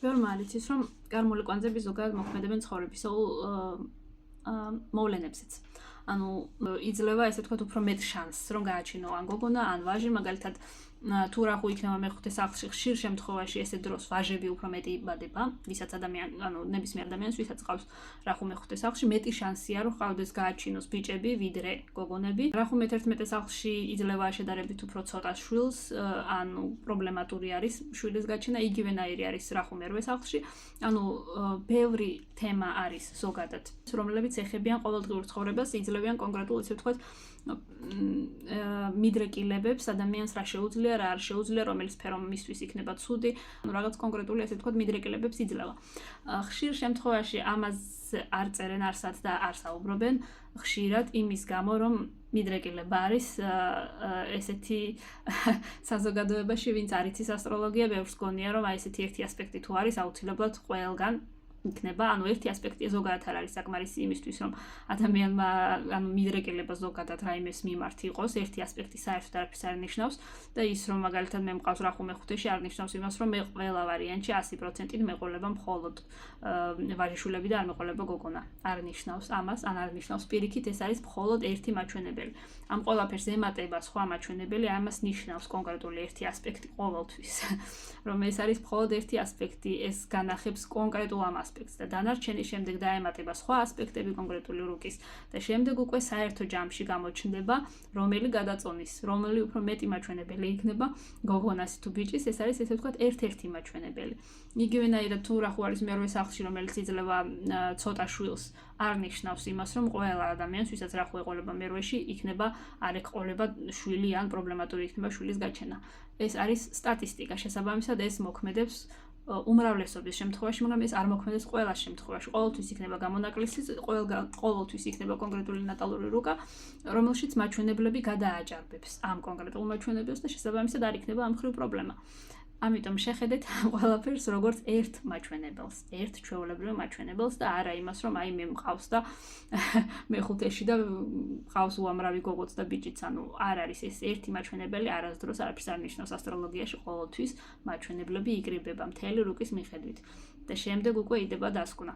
ბევრმა არ იცის, რომ კარმული კვანძები ზოგადად მოქმედებენ ცხოვრებისეულ მოვლენებზეც. ანუ იძლევა ესე ვთქვათ უფრო მეტ შანსს, რომ გააჩინო ან გოგონა, ან ვაჟი, მაგალითად თუ რა ხო იქნება მეხუთე სახლში, ხშირ შემთხვევაში ესე დროს ვაჟები უფრო მეტი იბადება, ვისაც ანუ ნებისმიერ ადამიანს, ვისაც ყავს რა ხო მეხუთე სახლში, მეტი შანსია, რომ ყავდეს გააჩინოს ბიჭები, ვიდრე გოგონები. რა ხო მე-11 სახლში იძლევა შედარებით უფრო ცოტა შვილს, ანუ პრობლემატური არის შვილის გაჩენა, იგივენაირი არის რა ხო მე-8 სახლში. ანუ ბევრი თემა არის ზოგადად, რომლებიც ეხებიან ყოველდღიურ ცხოვრებას, იძლევიან კონკრეტულ ესე ვთქვათ მიდრეკილებებს ადამიანს რა შეუძლია, რა არ შეუძლია, რომელი სფერო მისთვის იქნება ცუდი, ანუ რაღაც კონკრეტული ესე ვთქვათ მიდრეკილებებს იძლევა. ხშირ შემთხვევაში ამას არ წერენ არსად და არ საუბრობენ, ხშირად იმის გამო, რომ მიდრეკილება არის ესეთი საზოგადოებაში, ვინც არ იცის ასტროლოგია, ბევრს გონია, რომ აი ესეთი ერთი ასპექტი თუ არის, აუცილებლად ყველგან იქნება, ანუ ერთი ასპექტი ზოგადად არ არის საკმარისი იმისთვის, რომ ადამიანმა ანუ მიდრეკილება ზოგადად რაიმეს მიმართ იყოს, ერთი ასპექტი საერთოდ არაფერს არ ნიშნავს და ის რომ მაგალითად მე მყავს რა ხო მეხუთეში არ ნიშნავს იმას, რომ მე ყველა ვარიანტში 100%-ით მეყოლება მხოლოდ ვაჟიშვილები და არ მეყოლება გოგონა. არ ნიშნავს ამას, ან არ ნიშნავს პირიქით, ეს არის მხოლოდ ერთი მაჩვენებელი. ამ ყველაფერს ემატება სხვა მაჩვენებელი, ამას ნიშნავს კონკრეტული ერთი ასპექტი ყოველთვის. რომ ეს არის მხოლოდ ერთი ასპექტი, ეს განახებს კონკრეტულ ამ ასპექტს და დანარჩენი შემდეგ დაემატება სხვა ასპექტები კონკრეტული რუკის და შემდეგ უკვე საერთო ჯამში გამოჩნდება, რომელი გადაწონის, რომელი უფრო მეტი მაჩვენებელი იქნება გოგონას თუ ბიჭის, ეს არის ესე ვთქვათ ერთ-ერთი მაჩვენებელი. იგივენაირად თუ რა ხო არის მე-8 სახლში, რომელიც იძლევა ცოტა შვილს, არ ნიშნავს იმას, რომ ყველა ადამიანს, ვისაც რა ხო ეყოლება მე-8-ში, იქნება არ ეყოლება შვილი ან პრობლემატური იქნება შვილის გაჩენა. ეს არის სტატისტიკა, შესაბამისად ეს მოქმედებს უმრავლესობის შემთხვევაში, მაგრამ ეს არ მოქმედებს ყველა შემთხვევაში. ყოველთვის იქნება გამონაკლისი, ყოველთვის იქნება კონკრეტული ნატალური რუკა, რომელშიც მაჩვენებლები გადააჭარბებს ამ კონკრეტულ მაჩვენებელს და შესაბამისად არ იქნება ამ მხრივ პრობლემა. ამიტომ შეხედეთ ამ ყველაფერს როგორც ერთ მაჩვენებელს, ერთ ჩვეულებრივ მაჩვენებელს და არა იმას, რომ აი მე მყავს და მე-5-ში და მყავს უამრავი გოგოც და ბიჭიც, ანუ არ არის ეს ერთი მაჩვენებელი, არასდროს არაფერს არ ნიშნავს ასტროლოგიაში, ყოველთვის მაჩვენებლები იკრიბება მთელი რუკის მიხედვით და შემდეგ უკვე იდება დასკვნა.